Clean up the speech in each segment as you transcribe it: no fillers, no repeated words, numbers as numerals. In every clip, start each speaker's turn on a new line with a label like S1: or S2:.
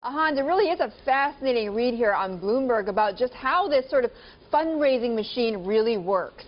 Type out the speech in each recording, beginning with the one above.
S1: There really is a fascinating read here on Bloomberg about just how this sort of fundraising machine really works.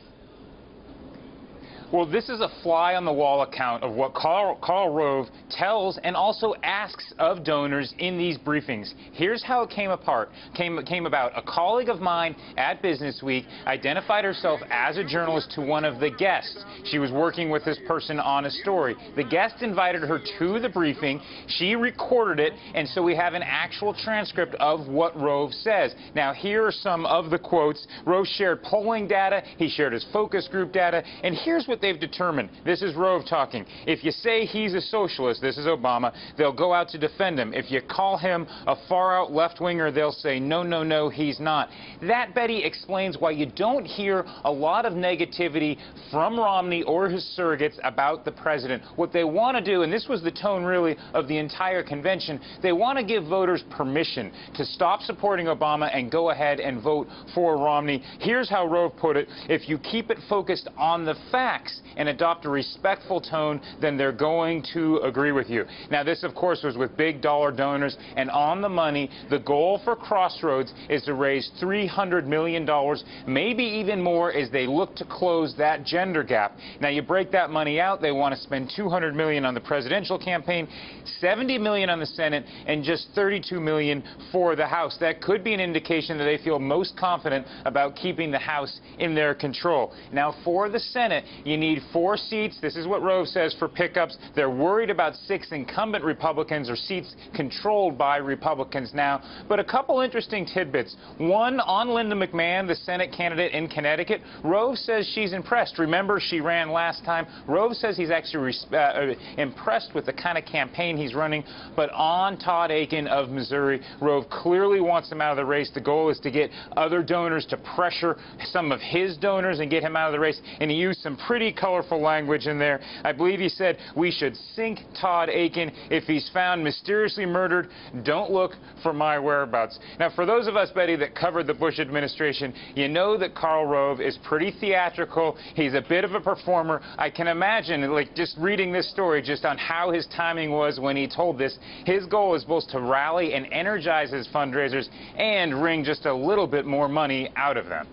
S2: Well, this is a fly-on-the-wall account of what Karl Rove tells and also asks of donors in these briefings. Here's how it came about. A colleague of mine at Business Week identified herself as a journalist to one of the guests. She was working with this person on a story. The guest invited her to the briefing. She recorded it, and so we have an actual transcript of what Rove says. Now, here are some of the quotes. Rove shared polling data. He shared his focus group data. And here's what they've determined. This is Rove talking. If you say he's a socialist, this is Obama, they'll go out to defend him. If you call him a far-out left-winger, they'll say, no, no, no, he's not. That, Betty, explains why you don't hear a lot of negativity from Romney or his surrogates about the president. What they want to do, and this was the tone really of the entire convention, they want to give voters permission to stop supporting Obama and go ahead and vote for Romney. Here's how Rove put it: if you keep it focused on the facts and adopt a respectful tone, then they're going to agree with you. Now, this, of course, was with big dollar donors, and on the money, the goal for Crossroads is to raise $300 million, maybe even more, as they look to close that gender gap. Now, you break that money out, they want to spend $200 million on the presidential campaign, $70 million on the Senate, and just $32 million for the House. That could be an indication that they feel most confident about keeping the House in their control. Now, for the Senate, you need 4 seats. This is what Rove says for pickups. They're worried about 6 incumbent Republicans or seats controlled by Republicans now. But a couple interesting tidbits. One, on Linda McMahon, the Senate candidate in Connecticut, Rove says she's impressed. Remember, she ran last time. Rove says he's actually impressed with the kind of campaign he's running. But on Todd Akin of Missouri, Rove clearly wants him out of the race. The goal is to get other donors to pressure some of his donors and get him out of the race. And he used some pretty colorful language in there. I believe he said we should sink Todd Akin. If he's found mysteriously murdered, don't look for my whereabouts. Now, for those of us, Betty, that covered the Bush administration, you know that Karl Rove is pretty theatrical. He's a bit of a performer. I can imagine, like, just reading this story just on how his timing was when he told this. His goal is both to rally and energize his fundraisers and wring just a little bit more money out of them.